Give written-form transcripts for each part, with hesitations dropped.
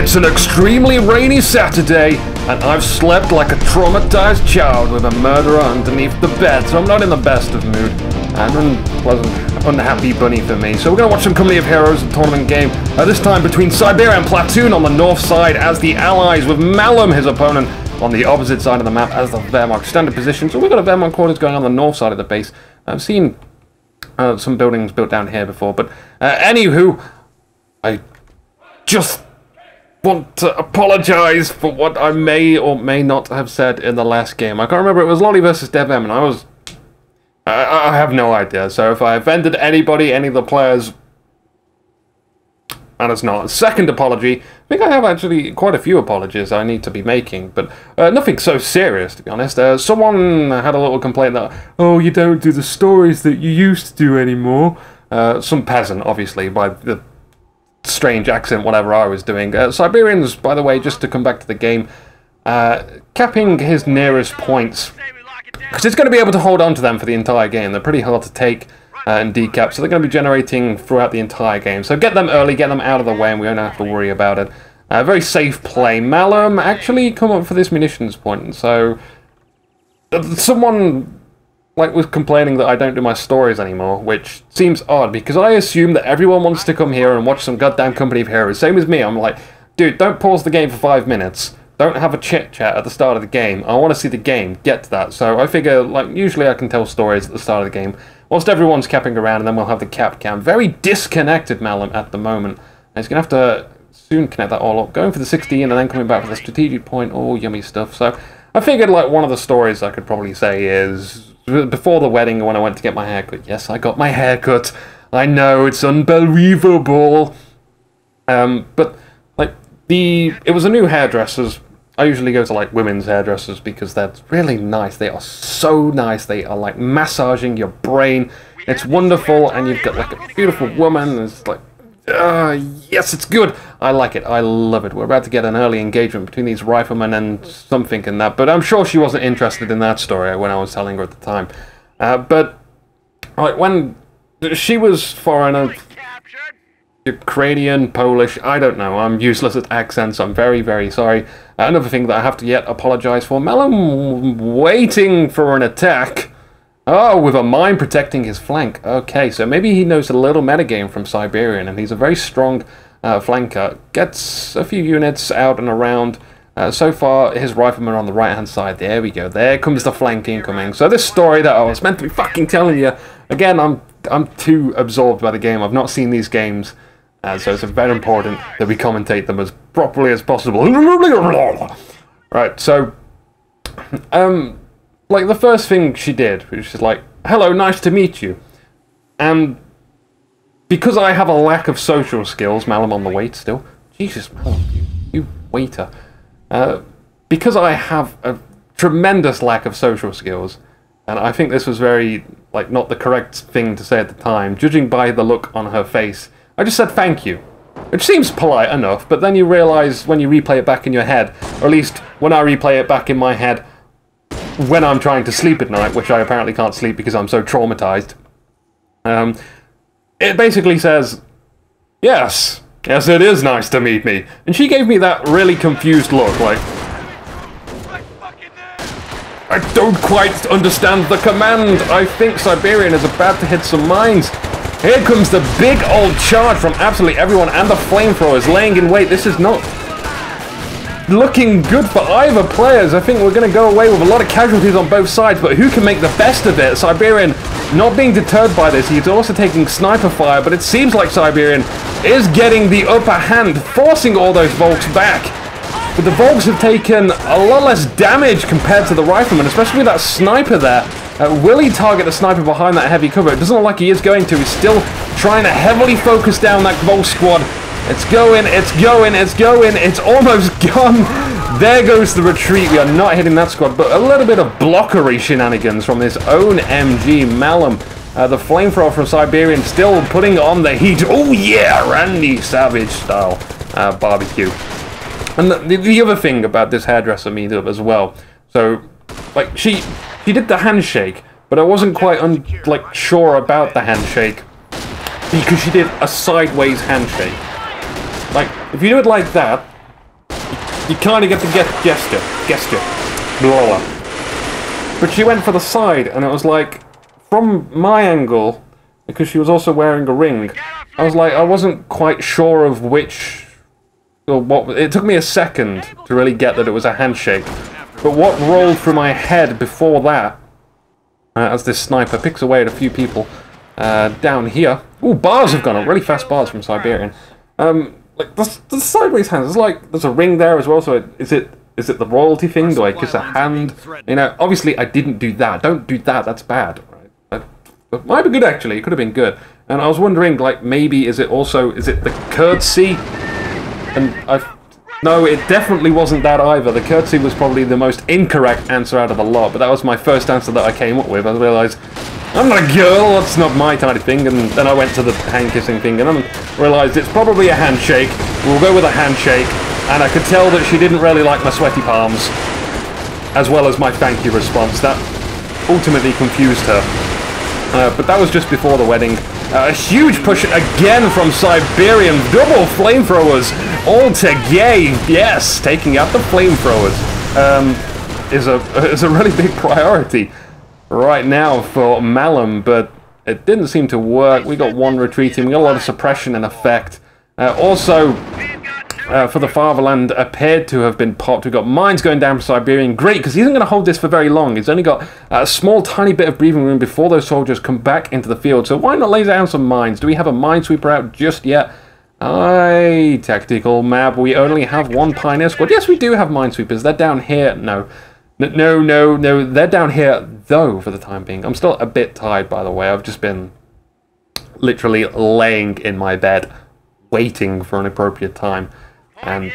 It's an extremely rainy Saturday, and I've slept like a traumatized child with a murderer underneath the bed, so I'm not in the best of mood. An unpleasant, unhappy bunny for me. So we're going to watch some Company of Heroes, a tournament game, this time between Siberian Platoon on the north side as the Allies, with Malum, his opponent, on the opposite side of the map as the Wehrmacht standard position. So we've got a Wehrmacht quarters going on the north side of the base. I've seen some buildings built down here before, but anywho, I just want to apologize for what I may or may not have said in the last game. I can't remember, it was Lolly versus DevM, and I have no idea. So if I offended anybody, any of the players, and it's not. Second apology, I think I have actually quite a few apologies I need to be making, but nothing so serious, to be honest. Someone had a little complaint that, oh, you don't do the stories that you used to do anymore. Some peasant, obviously, by the strange accent, whatever I was doing. Siberians, by the way, just to come back to the game, capping his nearest points, because it's going to be able to hold on to them for the entire game. They're pretty hard to take and decap, so they're going to be generating throughout the entire game. So get them early, get them out of the way, and we don't have to worry about it. Very safe play. Malum actually come up for this munitions point, so someone was complaining that I don't do my stories anymore, which seems odd, because I assume that everyone wants to come here and watch some goddamn Company of Heroes. Same as me, I'm like, dude, don't pause the game for 5 minutes. Don't have a chit-chat at the start of the game. I want to see the game. Get to that. So I figure, usually I can tell stories at the start of the game, whilst everyone's capping around, and then we'll have the cap cam. Very disconnected Malum at the moment. And he's going to have to soon connect that all up. Going for the 16 and then coming back for the strategic point. Oh, yummy stuff. So I figured, one of the stories I could probably say is before the wedding when I went to get my haircut. Yes, I got my haircut. I know, it's unbelievable. But, it was a new hairdresser's. I usually go to, women's hairdressers because they're really nice. They are so nice. They are, massaging your brain. It's wonderful, and you've got, a beautiful woman. It's yes, it's good. I like it. I love it. We're about to get an early engagement between these riflemen and something in that, but I'm sure she wasn't interested in that story when I was telling her at the time. But, when she was foreign, Ukrainian, Polish, I don't know. I'm useless at accents. I'm very, very sorry. Another thing that I have to yet apologize for. Malum waiting for an attack. Oh, with a mine protecting his flank. Okay, so maybe he knows a little metagame from Siberian, and he's a very strong flanker. Gets a few units out and around. So far, his riflemen are on the right-hand side. There we go. There comes the flank incoming. So this story that I was meant to be fucking telling you, again, I'm too absorbed by the game. I've not seen these games. So it's very important that we commentate them as properly as possible. Right, so, the first thing she did, which is hello, nice to meet you. And because I have a lack of social skills, Malum on the wait still. Jesus, Malum, you waiter. Because I have a tremendous lack of social skills, and I think this was very, not the correct thing to say at the time, judging by the look on her face, I just said thank you, which seems polite enough, but then you realise when you replay it back in your head, or at least when I replay it back in my head when I'm trying to sleep at night, which I apparently can't sleep because I'm so traumatised, it basically says, yes, it is nice to meet me. And she gave me that really confused look, I don't quite understand the command. I think Siberian is about to hit some mines. Here comes the big old charge from absolutely everyone, and the flamethrowers laying in wait. This is not looking good for either players. I think we're going to go away with a lot of casualties on both sides, but who can make the best of it? Siberian not being deterred by this. He's also taking sniper fire, but it seems like Siberian is getting the upper hand, forcing all those Volks back. But the Volks have taken a lot less damage compared to the riflemen, especially with that sniper there. Will he target the sniper behind that heavy cover? It doesn't look like he is going to. He's still trying to heavily focus down that Volk squad. It's going, it's going, it's going, it's almost gone. There goes the retreat. We are not hitting that squad, but a little bit of blockery shenanigans from his own MG, Malum. The flamethrower from Siberian still putting on the heat. Oh yeah, Randy Savage style barbecue. And the other thing about this hairdresser meetup as well, so, she did the handshake, but I wasn't quite, sure about the handshake, because she did a sideways handshake. If you do it like that, You kind of get the gesture. Blah, blah. But she went for the side, and it was like, from my angle, because she was also wearing a ring, I was like, I wasn't quite sure of which, or what. It took me a second to really get that it was a handshake. But what rolled through my head before that, as this sniper picks away at a few people down here. Ooh, bars have gone up, really fast bars from Siberian. Like the sideways hands. It's like there's a ring there as well. So is it the royalty thing? Do I kiss a hand? You know, obviously I didn't do that. Don't do that. That's bad. Right? It might be good actually. It could have been good. And I was wondering, like, maybe is it the curtsy? And no, it definitely wasn't that either. The curtsy was probably the most incorrect answer out of the lot. But that was my first answer that I came up with. I realised, I'm not a girl, that's not my kind of thing, and then I went to the hand-kissing thing, and then realised it's probably a handshake. We'll go with a handshake, and I could tell that she didn't really like my sweaty palms, as well as my thank you response. That ultimately confused her. But that was just before the wedding. A huge push again from Siberian, double flamethrowers, all to gay, yes, taking out the flamethrowers is a really big priority right now for Malum, but it didn't seem to work. We got one retreating, we got a lot of suppression in effect. Also, for the Fatherland appeared to have been popped. We've got mines going down for Siberian. Great, because he isn't going to hold this for very long. He's only got a small, tiny bit of breathing room before those soldiers come back into the field. So why not lay down some mines? Do we have a minesweeper out just yet? Aye, tactical map. We only have one Pioneer Squad. Yes, we do have minesweepers. They're down here. No. No. They're down here, though, for the time being. I'm still a bit tired, by the way. I've just been literally laying in my bed, waiting for an appropriate time. And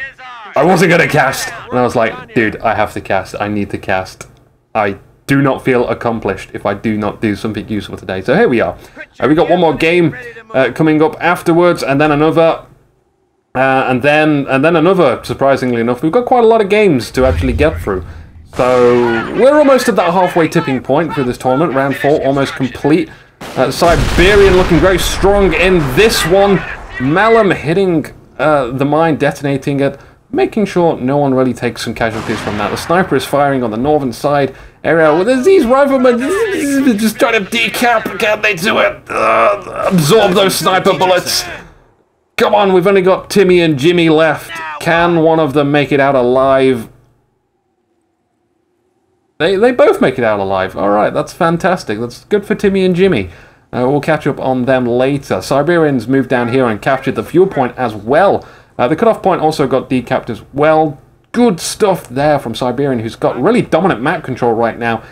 I wasn't going to cast. And I was like, dude, I have to cast. I need to cast. I do not feel accomplished if I do not do something useful today. So here we are. We got one more game coming up afterwards, and then another. And then another, surprisingly enough. We've got quite a lot of games to actually get through. So we're almost at that halfway tipping point for this tournament. Round 4 almost complete. Siberian looking very strong in this one. Malum hitting the mine, detonating it, making sure no one really takes some casualties from that. The sniper is firing on the northern side area. Well, there's these riflemen just trying to decap. Can they do it? Absorb those sniper bullets. Come on, we've only got Timmy and Jimmy left. Can one of them make it out alive? They both make it out alive. Alright, that's fantastic. That's good for Timmy and Jimmy. We'll catch up on them later. Siberians moved down here and captured the fuel point as well. The cutoff point also got decapped as well. Good stuff there from Siberian, who's got really dominant map control right now.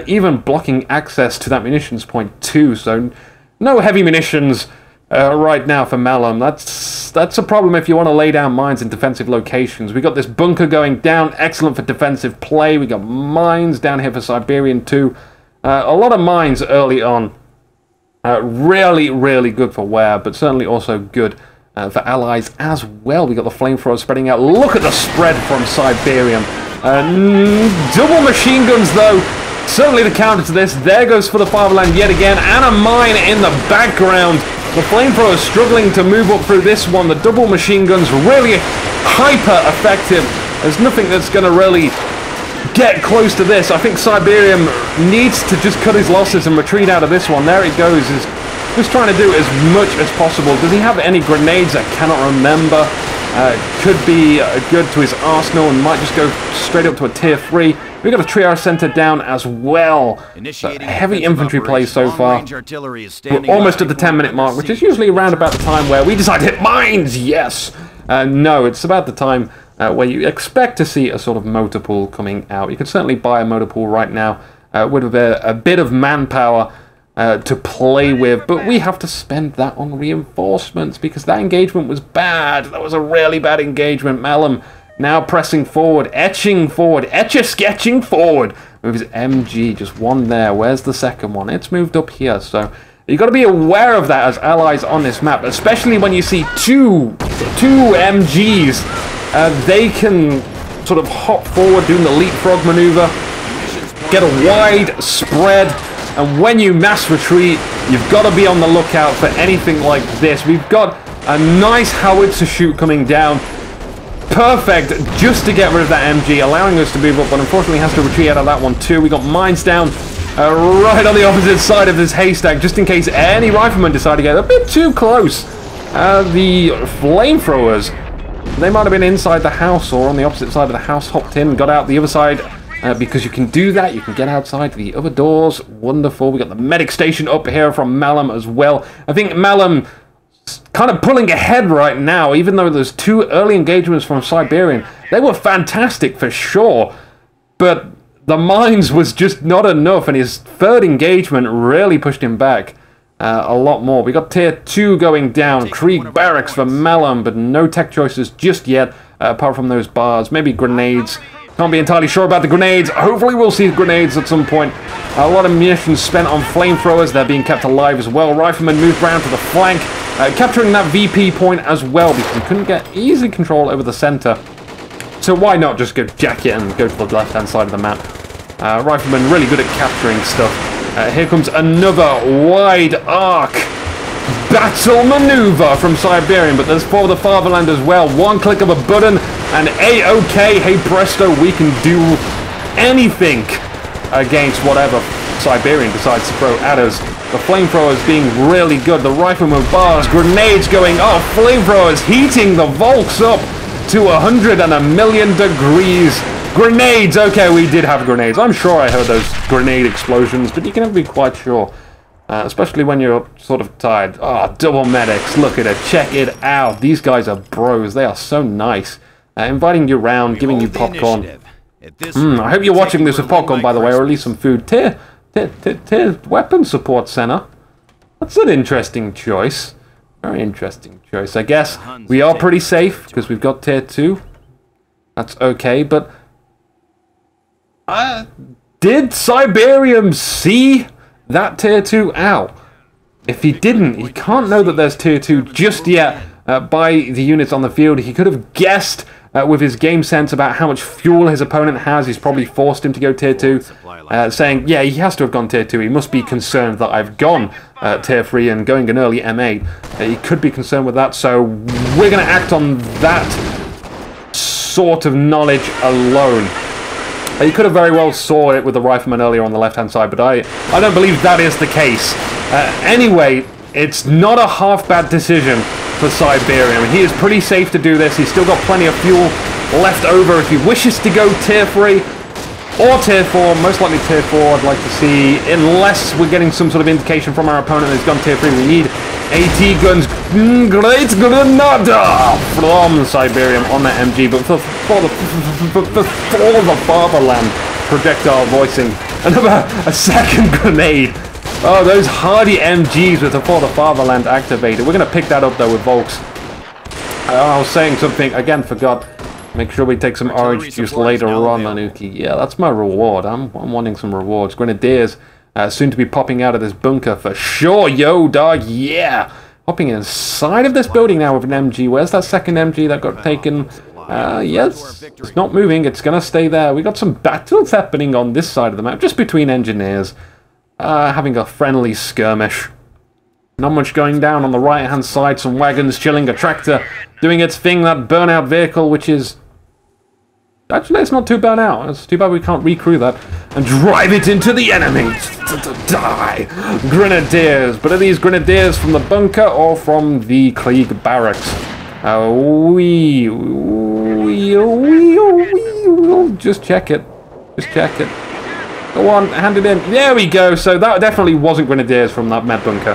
Even blocking access to that munitions point too. So no heavy munitions right now for Malum. That's a problem if you want to lay down mines in defensive locations. We got this bunker going down, excellent for defensive play. We got mines down here for Siberian too. A lot of mines early on. Really good for wear, but certainly also good for allies as well. We got the flamethrowers spreading out. Look at the spread from Siberian. Double machine guns though. Certainly the counter to this. There goes for the Fatherland yet again, and a mine in the background. The flamethrower is struggling to move up through this one. The double machine gun's really hyper effective. There's nothing that's going to really get close to this. I think Siberian needs to just cut his losses and retreat out of this one. There it goes. He's just trying to do as much as possible. Does he have any grenades? I cannot remember. Could be good to his arsenal and might just go straight up to a tier 3. We've got a triage center down as well. So heavy infantry play so far. We're almost at the 10-minute mark, which is usually around about the time where we decide to hit mines. Yes. No, it's about the time where you expect to see a sort of motor pool coming out. You could certainly buy a motor pool right now with a bit of manpower to play with, but we have to spend that on reinforcements because that engagement was bad. That was a really bad engagement. Malum now pressing forward, etching forward, etch-a-sketching forward with his MG. Just one there. Where's the second one? It's moved up here, so you've got to be aware of that as allies on this map, especially when you see two MGs. They can sort of hop forward doing the leapfrog maneuver, get a wide spread, and when you mass retreat, you've got to be on the lookout for anything like this. We've got a nice howitzer shoot coming down. perfect just to get rid of that MG, allowing us to move up, but unfortunately has to retreat out of that one too. We got mines down right on the opposite side of this haystack, just in case any riflemen decide to get a bit too close. The flamethrowers, they might have been inside the house or on the opposite side of the house, hopped in, got out the other side, because you can do that. You can get outside the other doors. Wonderful. We got the medic station up here from Malum as well. I think Malum kind of pulling ahead right now, even though there's 2 early engagements from Siberian. They were fantastic for sure, but the mines was just not enough, and his 3rd engagement really pushed him back a lot more. We got tier 2 going down, Krieg Barracks for Malum, but no tech choices just yet, apart from those bars. Maybe grenades. Can't be entirely sure about the grenades. Hopefully we'll see grenades at some point. A lot of munitions spent on flamethrowers. They're being kept alive as well. Riflemen moved round to the flank, capturing that VP point as well, because we couldn't get easy control over the center. So why not just go jack it and go to the left-hand side of the map? Riflemen really good at capturing stuff. Here comes another wide arc battle maneuver from Siberian, but there's for the fatherland as well. One click of a button and A-OK. Hey presto, we can do anything against whatever Siberian decides to throw at us. The flamethrowers being really good. The rifleman bars, grenades going off, flamethrowers heating the Volks up to 101,000,000 degrees. Grenades! Okay, we did have grenades. I'm sure I heard those grenade explosions, but you can never be quite sure. Especially when you're sort of tired. Oh, double medics. Look at it. Check it out. These guys are bros. They are so nice. Inviting you around, giving you popcorn. I hope you're watching this with popcorn, by the way, or at least some food. Tier weapon support center. That's an interesting choice. Very interesting choice. I guess we are pretty safe because we've got tier 2. That's okay, but did Siberian see that tier 2 out? If he didn't, he can't know that there's tier 2 just yet by the units on the field. He could have guessed with his game sense about how much fuel his opponent has. He's probably forced him to go tier 2, saying, yeah, he has to have gone tier 2. He must be concerned that I've gone tier 3 and going an early M8. He could be concerned with that, so we're going to act on that sort of knowledge alone. You could have very well saw it with the rifleman earlier on the left-hand side, but I don't believe that is the case. Anyway, it's not a half-bad decision for Siberian. I mean, he is pretty safe to do this. He's still got plenty of fuel left over if he wishes to go tier 3 or tier 4. Most likely tier 4, I'd like to see, unless we're getting some sort of indication from our opponent that he's gone tier 3. We need AT guns. Great Grenada from Siberian on that MG, but for the fatherland projectile voicing. A second grenade. Oh, those hardy MGs with the For the Fatherland activated. We're going to pick that up, though, with Volks. I was saying something, again, forgot. Make sure we take some orange juice later on, Inuki. Yeah, that's my reward. I'm wanting some rewards. Grenadiers soon to be popping out of this bunker for sure. Yo, dog, yeah! Hopping inside of this building now with an MG. Where's that second MG that got taken? Yes, it's not moving. It's going to stay there. We got some battles happening on this side of the map, just between engineers. Having a friendly skirmish. Not much going down on the right-hand side. Some wagons chilling. A tractor doing its thing. That burnout vehicle, which is... Actually, it's not too bad out. It's too bad we can't recrew that and drive it into the enemy to die. Grenadiers. But are these grenadiers from the bunker or from the Krieg barracks? Just check it. Just check it. Go on, hand it in. There we go. So that definitely wasn't grenadiers from that med bunker.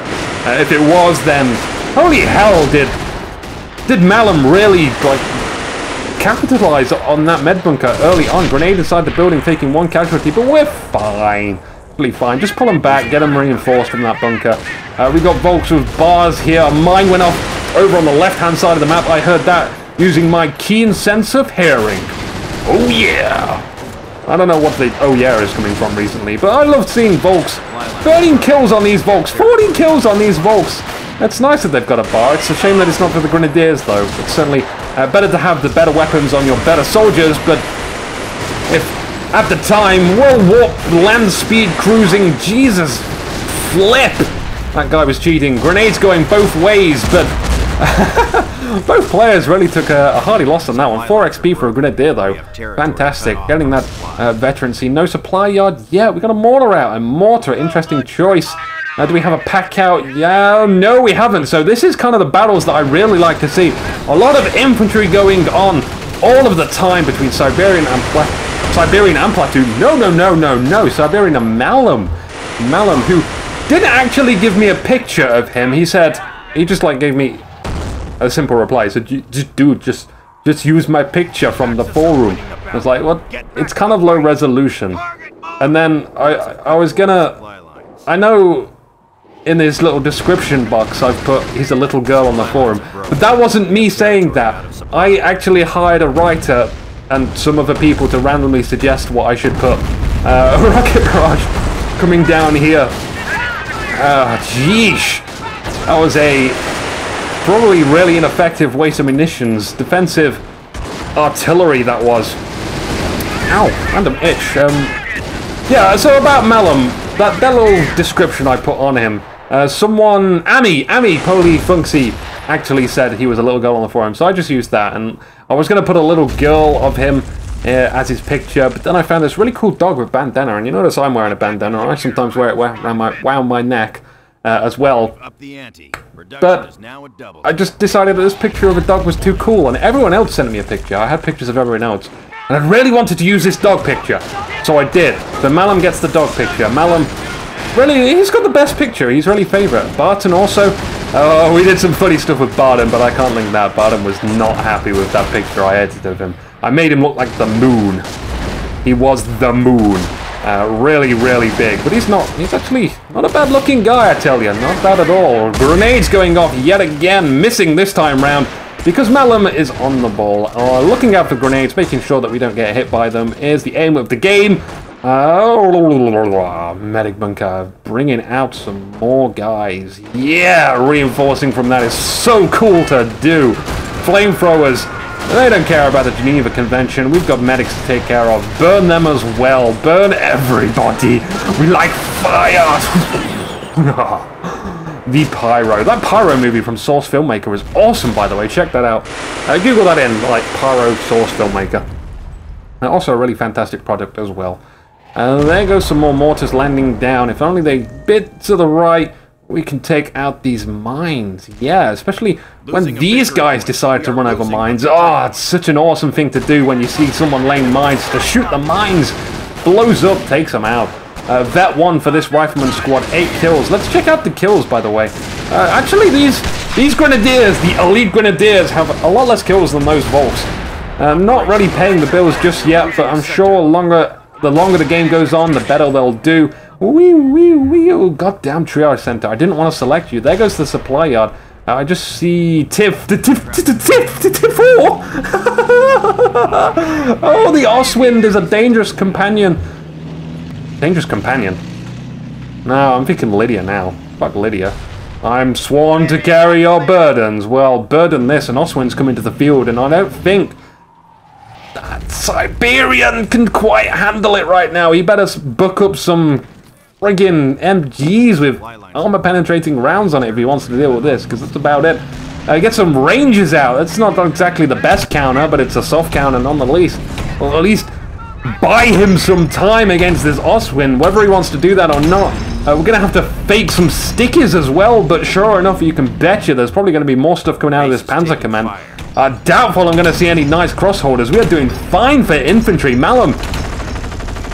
If it was, then holy hell, did Malum really like capitalize on that med bunker early on? Grenade inside the building, taking one casualty, but we're fine. Really fine. Just pull them back, get them reinforced from that bunker. We got Volks with bars here. Mine went off over on the left-hand side of the map. I heard that using my keen sense of hearing. Oh yeah. I don't know what the oh yeah is coming from recently, but I love seeing Volks. 13 kills on these Volks, 14 kills on these Volks. It's nice that they've got a bar. It's a shame that it's not for the Grenadiers, though. It's certainly better to have the better weapons on your better soldiers, but if at the time, World Warp, land speed cruising, Jesus, flip! That guy was cheating. Grenades going both ways, but Both players really took a hearty loss on that one. 4 XP for a grenadier though. Fantastic. Getting that veterancy. No supply yard. Yeah, we got a mortar out. A mortar, interesting choice. Do we have a pack out? Yeah, no, we haven't. So this is kind of the battles that I really like to see. A lot of infantry going on all of the time between Siberian and Platoon. No. Siberian and Malum. Malum, who didn't actually give me a picture of him. He said, he just like gave me a simple reply. He said, dude, just use my picture from the forum. I was like, what? It's kind of low resolution. And then I was gonna, I know in this little description box I've put, he's a little girl on the forum. But that wasn't me saying that. I actually hired a writer and some other people to randomly suggest what I should put. Rocket barrage coming down here. Jeesh. That was a probably really ineffective waste of munitions. Defensive artillery, that was. Ow, random itch. Yeah, so about Malum, that little description I put on him. Someone, Ami Polyfunksy, actually said he was a little girl on the forum, so I just used that, and I was going to put a little girl of him as his picture, but then I found this really cool dog with bandana, and you notice I'm wearing a bandana. I sometimes wear it around my neck as well. But I just decided that this picture of a dog was too cool, and everyone else sent me a picture. I had pictures of everyone else, and I really wanted to use this dog picture, so I did. So Malum gets the dog picture. Malum, really, he's got the best picture. He's really favourite. Barton also. Oh, we did some funny stuff with Barton, but I can't link that. Barton was not happy with that picture I edited of him. I made him look like the moon. He was the moon. Really, really big. But he's actually not a bad looking guy, I tell you. Not bad at all. Grenades going off yet again. Missing this time round. Because Malum is on the ball. Looking out for grenades, making sure that we don't get hit by them is the aim of the game. Medic bunker, bringing out some more guys. Yeah, reinforcing from that is so cool to do. Flamethrowers, they don't care about the Geneva Convention. We've got medics to take care of. Burn them as well. Burn everybody. We like fire. The Pyro. That Pyro movie from Source Filmmaker is awesome, by the way. Check that out. Google that in, like, Pyro Source Filmmaker. Also a really fantastic product as well. There goes some more mortars landing down. If only they bit to the right, we can take out these mines. Yeah, especially when these guys decide to run over mines. Oh, it's such an awesome thing to do when you see someone laying mines. To shoot the mines, blows up, takes them out. Vet 1 for this rifleman squad, 8 kills. Let's check out the kills, by the way. Actually, these grenadiers, the elite grenadiers, have a lot less kills than those Volks. Not really paying the bills just yet, but I'm sure the longer the game goes on, the better they'll do. Oh, goddamn triage center. I didn't want to select you. There goes the supply yard. I just see Tiff 4. Oh, the Oswind is a dangerous companion. Dangerous companion? No, I'm thinking Lydia now. Fuck Lydia. I'm sworn to carry your burdens. Well, burden this, and Oswind's coming to the field, and I don't think that Siberian can quite handle it right now. He better book up some friggin' MGs with armor-penetrating rounds on it if he wants to deal with this, because that's about it. Get some ranges out. It's not exactly the best counter, but it's a soft counter nonetheless. Or at least buy him some time against this Oswind, whether he wants to do that or not. We're going to have to fake some stickies as well, but sure enough, you can bet you there's probably going to be more stuff coming out of this Panzer Command. Doubtful I'm going to see any nice crossholders. We are doing fine for infantry. Malum,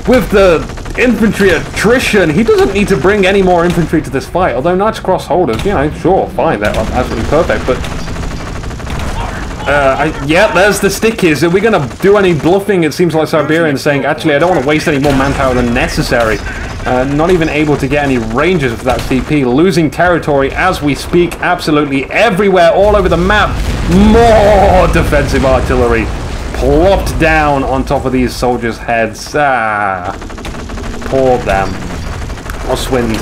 with the infantry attrition, he doesn't need to bring any more infantry to this fight, although nice crossholders, you know, sure, fine, they're absolutely perfect, but yeah, there's the stickies. Are we going to do any bluffing? It seems like Siberian saying, actually, I don't want to waste any more manpower than necessary. Not even able to get any ranges with that CP. Losing territory as we speak, absolutely everywhere, all over the map. More defensive artillery plopped down on top of these soldiers' heads. Poor them. Oswind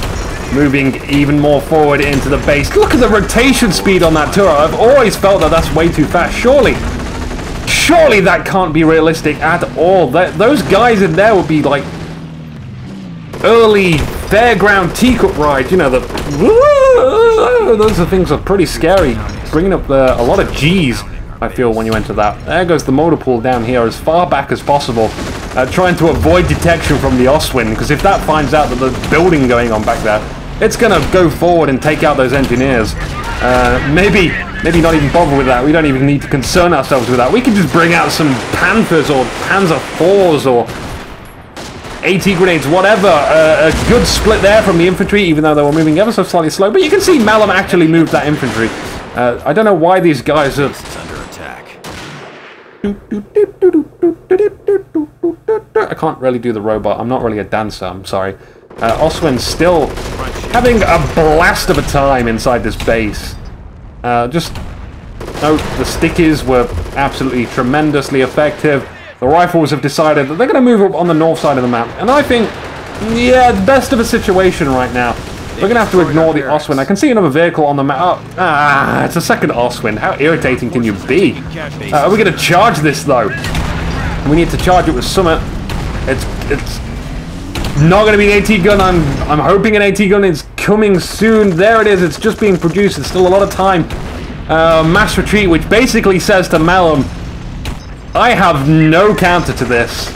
moving even more forward into the base. Look at the rotation speed on that turret. I've always felt that that's way too fast. Surely that can't be realistic at all. Those guys in there would be like early fairground teacup rides, you know, the Those are things that are pretty scary. Bringing up a lot of G's, I feel, when you enter that. There goes the motor pool down here as far back as possible. Trying to avoid detection from the Oswin, because if that finds out that there's building going on back there, it's going to go forward and take out those engineers. Maybe not even bother with that. We don't even need to concern ourselves with that. We can just bring out some Panthers or Panzer IVs or AT grenades, whatever. A good split there from the infantry, even though they were moving ever so slightly slow. But you can see Malum actually moved that infantry. I don't know why these guys are under attack. I can't really do the robot. I'm not really a dancer. I'm sorry. Oswin's still having a blast of a time inside this base. Just note the stickies were absolutely tremendously effective. The rifles have decided that they're going to move up on the north side of the map. And I think, yeah, best of a situation right now. We're going to have to ignore the Oswin. I can see another vehicle on the map. Oh, it's a second Oswin. How irritating can you be? Are we going to charge this, though? We need to charge it with summit. It's not going to be an AT gun. I'm hoping an AT gun is coming soon. There it is. It's just being produced. It's still a lot of time. Mass retreat, which basically says to Malum, I have no counter to this.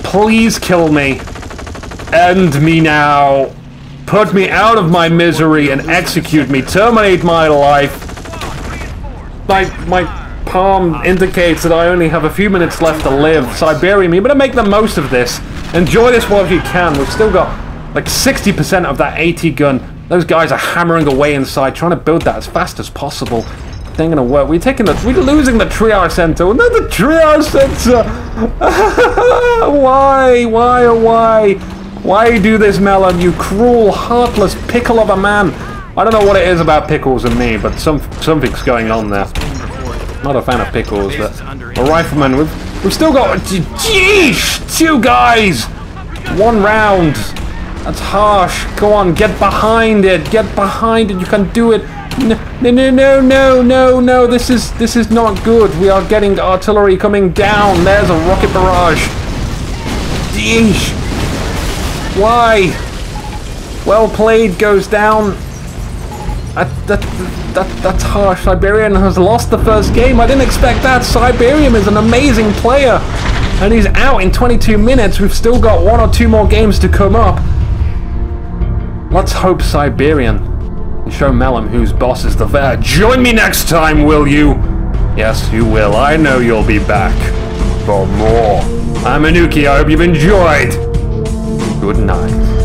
Please kill me. End me now. Put me out of my misery and execute me. Terminate my life. My palm indicates that I only have a few minutes left to live. Siberian, you better make the most of this. Enjoy this while you can. We've still got like 60% of that AT gun. Those guys are hammering away inside, trying to build that as fast as possible. It ain't gonna work. We're losing the triage center. Not the triage center. Why? Why? Oh, why? Why do this, Melon? You cruel, heartless pickle of a man. I don't know what it is about pickles and me, but something's going on there. Not a fan of pickles, but a rifleman. We've still got. Jeez, 2 guys, 1 round. That's harsh. Go on, get behind it. Get behind it. You can do it. No. This is not good. We are getting artillery coming down. There's a rocket barrage. Yeesh. Why? Well played goes down. That's harsh. Siberian has lost the first game. I didn't expect that. Siberian is an amazing player. And he's out in 22 minutes. We've still got 1 or 2 more games to come up. Let's hope Siberian and show Malum whose boss is the fair. Join me next time, will you? Yes, you will. I know you'll be back for more. I'm Inuki. I hope you've enjoyed. Good night.